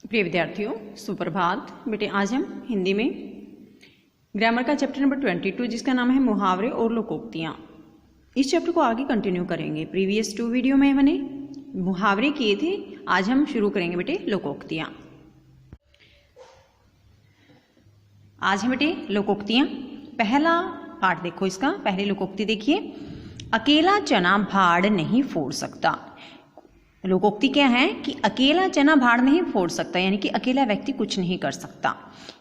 प्रिय विद्यार्थियों, सुप्रभात। बेटे आज हम हिंदी में ग्रामर का चैप्टर नंबर 22 जिसका नाम है मुहावरे और लोकोक्तियाँ, इस चैप्टर को आगे कंटिन्यू करेंगे। प्रीवियस 2 वीडियो में मैंने मुहावरे किए थे, आज हम शुरू करेंगे बेटे लोकोक्तियाँ। आज है बेटे लोकोक्तियाँ। पहला पार्ट देखो इसका, पहली लोकोक्ति देखिए। अकेला चना भाड़ नहीं फोड़ सकता। लोकोक्ति क्या है कि अकेला चना भाड़ नहीं फोड़ सकता, यानी कि अकेला व्यक्ति कुछ नहीं कर सकता।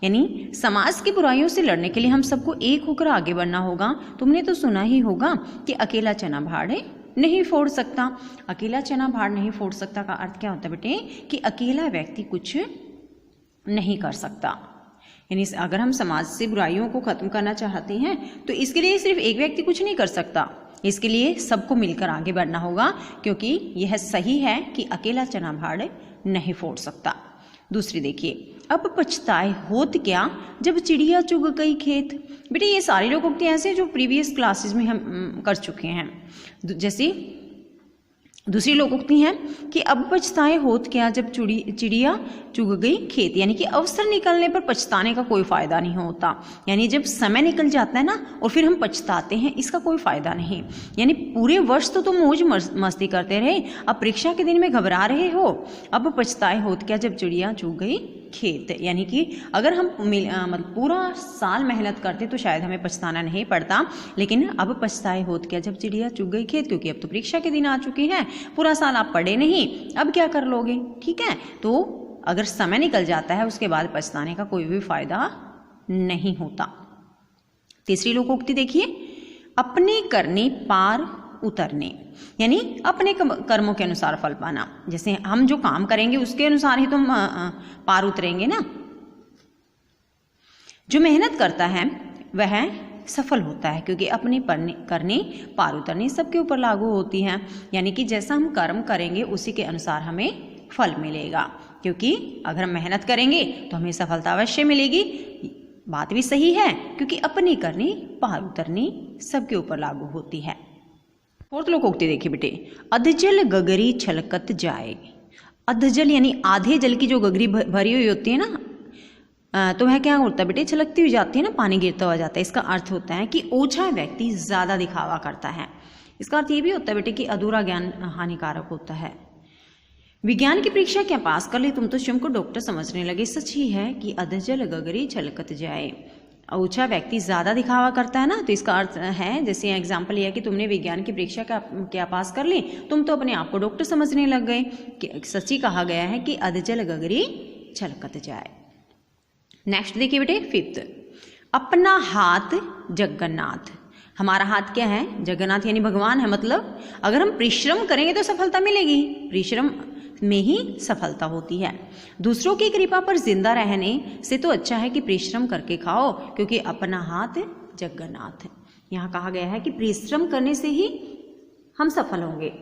यानी समाज की बुराइयों से लड़ने के लिए हम सबको एक होकर आगे बढ़ना होगा। तुमने तो सुना ही होगा कि अकेला चना भाड़ नहीं फोड़ सकता। अकेला चना भाड़ नहीं फोड़ सकता का अर्थ क्या होता है बेटे कि अकेला व्यक्ति कुछ नहीं कर सकता। यानी अगर हम समाज से बुराइयों को खत्म करना चाहते हैं तो इसके लिए सिर्फ एक व्यक्ति कुछ नहीं कर सकता, इसके लिए सबको मिलकर आगे बढ़ना होगा, क्योंकि यह सही है कि अकेला चना भाड़ नहीं फोड़ सकता। दूसरी देखिए, अब पछताए होत क्या जब चिड़िया चुग गई खेत। बेटे ये सारी लोकोक्तियां ऐसे जो प्रीवियस क्लासेस में हम कर चुके हैं। जैसे दूसरी लोकोक्ति है कि अब पछताए होत क्या जब चिड़िया चुग गई खेत, यानी कि अवसर निकलने पर पछताने का कोई फायदा नहीं होता। यानी जब समय निकल जाता है ना और फिर हम पछताते हैं, इसका कोई फायदा नहीं। यानी पूरे वर्ष तो तुम मौज मस्ती करते रहे, अब परीक्षा के दिन में घबरा रहे हो। अब पछताए होत क्या जब चिड़िया चुग गई खेत, यानी कि अगर हम मतलब पूरा साल मेहनत करते तो शायद हमें पछताना नहीं पड़ता, लेकिन अब पछताए होत क्या जब चिड़िया चुग गई खेत, क्योंकि अब तो परीक्षा के दिन आ चुके हैं, पूरा साल आप पढ़े नहीं, अब क्या कर लोगे। ठीक है, तो अगर समय निकल जाता है उसके बाद पछताने का कोई भी फायदा नहीं होता। तीसरी लोकोक्ति देखिए, अपने करने पार उतरने, यानी अपने कर्मों के अनुसार फल पाना। जैसे हम जो काम करेंगे उसके अनुसार ही तुम पार उतरेंगे ना। जो मेहनत करता है वह सफल होता है, क्योंकि अपने करने पार उतरने सबके ऊपर लागू होती है। यानी कि जैसा हम कर्म करेंगे उसी के अनुसार हमें फल मिलेगा, क्योंकि अगर हम मेहनत करेंगे तो हमें सफलता अवश्य मिलेगी। बात भी सही है, क्योंकि अपने करने पार उतरने सबके ऊपर लागू होती है। फोर्थ लोकोक्ति देखिए बेटे, अधजल गगरी छलकत जाए। अधजल यानी आधे जल की जो गगरी भरी हुई होती है ना, तो वह क्या होता है बेटे, छलकती हुई जाती है ना, पानी गिरता हुआ जाता है। इसका अर्थ होता है कि ओछा व्यक्ति ज्यादा दिखावा करता है। इसका अर्थ ये भी होता है बेटे कि अधूरा ज्ञान हानिकारक होता है। विज्ञान की परीक्षा क्या पास कर ली तुम तो स्वयं को डॉक्टर समझने लगे। सच ही है कि अधजल गगरी छलकत जाए। ऊंचा व्यक्ति ज्यादा दिखावा करता है ना, तो इसका अर्थ है, जैसे एग्जाम्पल यह कि तुमने विज्ञान की परीक्षा क्या पास कर ली, तुम तो अपने आप को डॉक्टर समझने लग गए। सच्ची कहा गया है कि अधजल गगरी छलकत जाए। नेक्स्ट देखिए बेटे, फिफ्थ, अपना हाथ जगन्नाथ। हमारा हाथ क्या है, जगन्नाथ यानी भगवान है। मतलब अगर हम परिश्रम करेंगे तो सफलता मिलेगी, परिश्रम में ही सफलता होती है। दूसरों की कृपा पर जिंदा रहने से तो अच्छा है कि परिश्रम करके खाओ, क्योंकि अपना हाथ जगन्नाथ। यहाँ कहा गया है कि परिश्रम करने से ही हम सफल होंगे।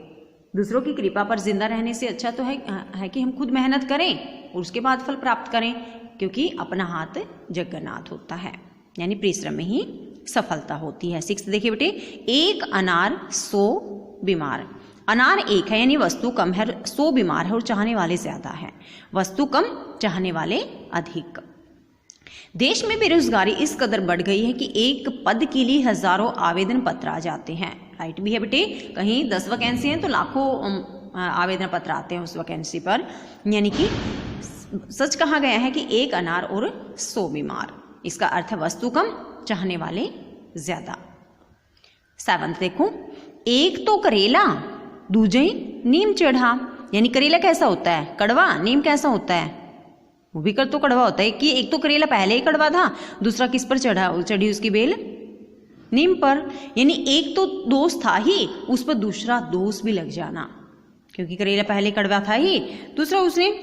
दूसरों की कृपा पर जिंदा रहने से अच्छा तो है कि हम खुद मेहनत करें और उसके बाद फल प्राप्त करें, क्योंकि अपना हाथ जगन्नाथ होता है, यानी परिश्रम में ही सफलता होती है। 6 देखिए बेटे, एक अनार 100 बीमार। अनार एक है, यानी वस्तु कम है, 100 बीमार है और चाहने वाले ज्यादा है। वस्तु कम, चाहने वाले अधिक। देश में बेरोजगारी इस कदर बढ़ गई है कि एक पद के लिए हजारों आवेदन पत्र आ जाते हैं। राइट भी है बेटे, कहीं 10 वैकेंसी हैं तो लाखों आवेदन पत्र आते हैं उस वैकेंसी पर। यानी कि सच कहा गया है कि एक अनार और 100 बीमार। इसका अर्थ है वस्तु कम, चाहने वाले ज्यादा। 7 देखो, एक तो करेला दूजे नीम चढ़ा। यानी करेला कैसा होता है, कड़वा। नीम कैसा होता है, वो भी तो कड़वा होता है। कि एक तो करेला पहले ही कड़वा था, दूसरा किस पर चढ़ी उसकी बेल, नीम पर। यानी एक तो दोष था ही, उस पर दूसरा दोष भी लग जाना, क्योंकि करेला पहले कड़वा था ही, दूसरा उसने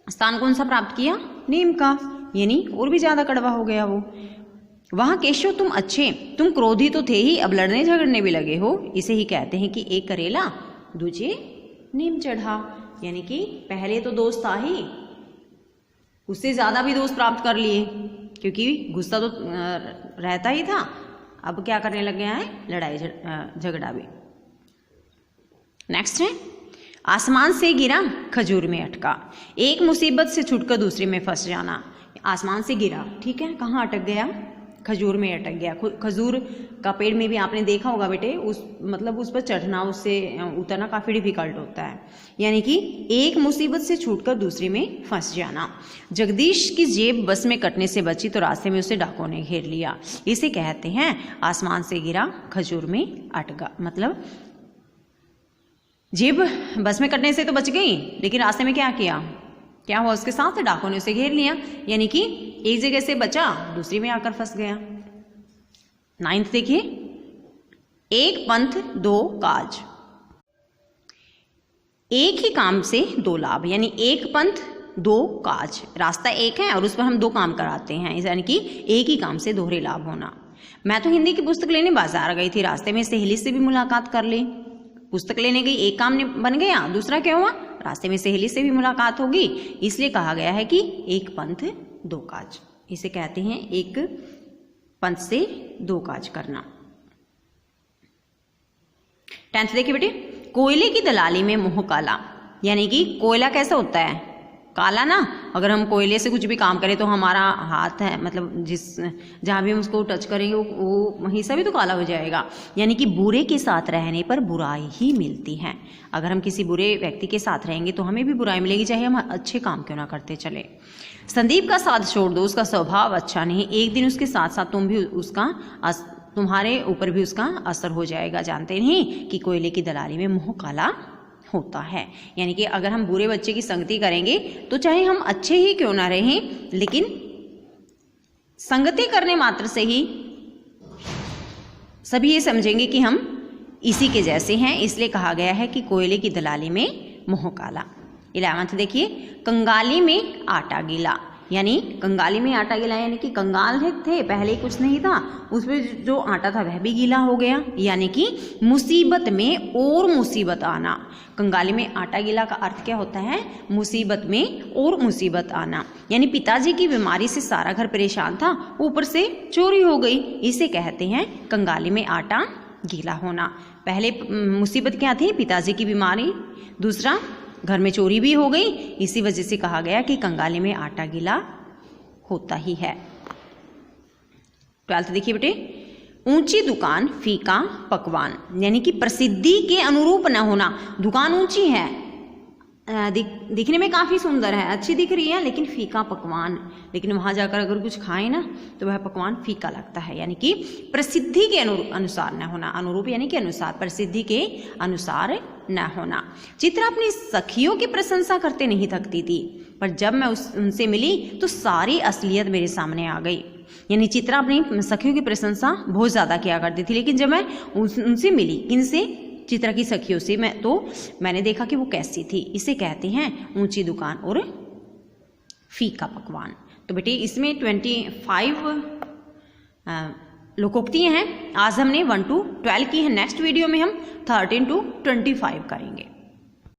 स्थान कौन सा प्राप्त किया, नीम का, यानी और भी ज्यादा कड़वा हो गया वो। वहां केशव तुम अच्छे, तुम क्रोधी तो थे ही, अब लड़ने झगड़ने भी लगे हो। इसे ही कहते हैं कि एक करेला दूजे नीम चढ़ा। यानी कि पहले तो दोस्त था ही, उससे ज्यादा भी दोस्त प्राप्त कर लिए, क्योंकि गुस्सा तो रहता ही था, अब क्या करने लग गया है, लड़ाई झगड़ा भी। नेक्स्ट है, आसमान से गिरा खजूर में अटका, एक मुसीबत से छूटकर दूसरे में फंस जाना। आसमान से गिरा, ठीक है, कहाँ अटक गया? खजूर में अटक गया। खजूर का पेड़ में भी आपने देखा होगा बेटे, उस पर चढ़ना, उससे उतरना काफ़ी डिफिकल्ट होता है। यानी कि एक मुसीबत से छूटकर दूसरे में फंस जाना। जगदीश की जेब बस में कटने से बची तो रास्ते में उसे डाकुओं ने घेर लिया। इसे कहते हैं आसमान से गिरा खजूर में अटका। मतलब जेब बस में कटने से तो बच गई, लेकिन रास्ते में क्या किया, क्या हुआ उसके साथ? डाकुओं ने उसे घेर लिया। यानी कि एक जगह से बचा, दूसरी में आकर फंस गया। 9th देखिए, एक पंथ दो काज, एक ही काम से दो लाभ। यानी एक पंथ दो काज, रास्ता एक है और उस पर हम दो काम कराते हैं, यानी कि एक ही काम से दोहरे लाभ होना। मैं तो हिंदी की पुस्तक लेने बाजार गई थी, रास्ते में सहेली से भी मुलाकात कर ली। पुस्तक लेने गई, एक काम बन गया, दूसरा क्या हुआ, रास्ते में सहेली से भी मुलाकात होगी। इसलिए कहा गया है कि एक पंथ दो काज। इसे कहते हैं एक पंथ से दो काज करना। 10th देखिए बेटे, कोयले की दलाली में मुंह काला। यानी कि कोयला कैसा होता है? काला ना। अगर हम कोयले से कुछ भी काम करें तो हमारा हाथ है, मतलब जहाँ भी हम उसको टच करेंगे वो हिस्सा भी तो काला हो जाएगा। यानी कि बुरे के साथ रहने पर बुराई ही मिलती है। अगर हम किसी बुरे व्यक्ति के साथ रहेंगे तो हमें भी बुराई मिलेगी, चाहे हम अच्छे काम क्यों ना करते चले। संदीप का साथ छोड़ दो, उसका स्वभाव अच्छा नहीं। एक दिन उसके साथ साथ तुम्हारे ऊपर भी उसका असर हो जाएगा। जानते नहीं कि कोयले की दलाली में मुंह काला होता है। यानी कि अगर हम बुरे बच्चे की संगति करेंगे तो चाहे हम अच्छे ही क्यों ना रहें, लेकिन संगति करने मात्र से ही सभी ये समझेंगे कि हम इसी के जैसे हैं। इसलिए कहा गया है कि कोयले की दलाली में मुंह काला। 11th देखिए, कंगाली में आटा गीला। यानी कंगाली में आटा गीला, यानी कि कंगाल थे, पहले कुछ नहीं था, उसमें जो आटा था वह भी गीला हो गया। यानी कि मुसीबत में और मुसीबत आना। कंगाली में आटा गीला का अर्थ क्या होता है? मुसीबत में और मुसीबत आना। यानी पिताजी की बीमारी से सारा घर परेशान था, ऊपर से चोरी हो गई। इसे कहते हैं कंगाली में आटा गीला होना। पहले मुसीबत क्या थी? पिताजी की बीमारी, दूसरा घर में चोरी भी हो गई। इसी वजह से कहा गया कि कंगाली में आटा गीला होता ही है। 12th देखिए बेटे, ऊंची दुकान फीका पकवान। यानी कि प्रसिद्धि के अनुरूप न होना। दुकान ऊंची है, दिखने में काफ़ी सुंदर है, अच्छी दिख रही है, लेकिन फीका पकवान, लेकिन वहाँ जाकर अगर कुछ खाएं ना तो वह पकवान फीका लगता है। यानी कि प्रसिद्धि के अनुसार न होना। अनुरूप यानी कि अनुसार, प्रसिद्धि के अनुसार न होना। चित्रा अपनी सखियों की प्रशंसा करते नहीं थकती थी, पर जब मैं उनसे मिली तो सारी असलियत मेरे सामने आ गई। यानी चित्रा अपनी सखियों की प्रशंसा बहुत ज़्यादा किया करती थी, लेकिन जब मैं उनसे मिली, इनसे चित्रा की सखियों से, मैंने देखा कि वो कैसी थी। इसे कहते हैं ऊंची दुकान और फीका पकवान। तो बेटे इसमें 25 लोकोक्तियाँ हैं। आज हमने 1 to 12 की है। नेक्स्ट वीडियो में हम 13 to 25 करेंगे।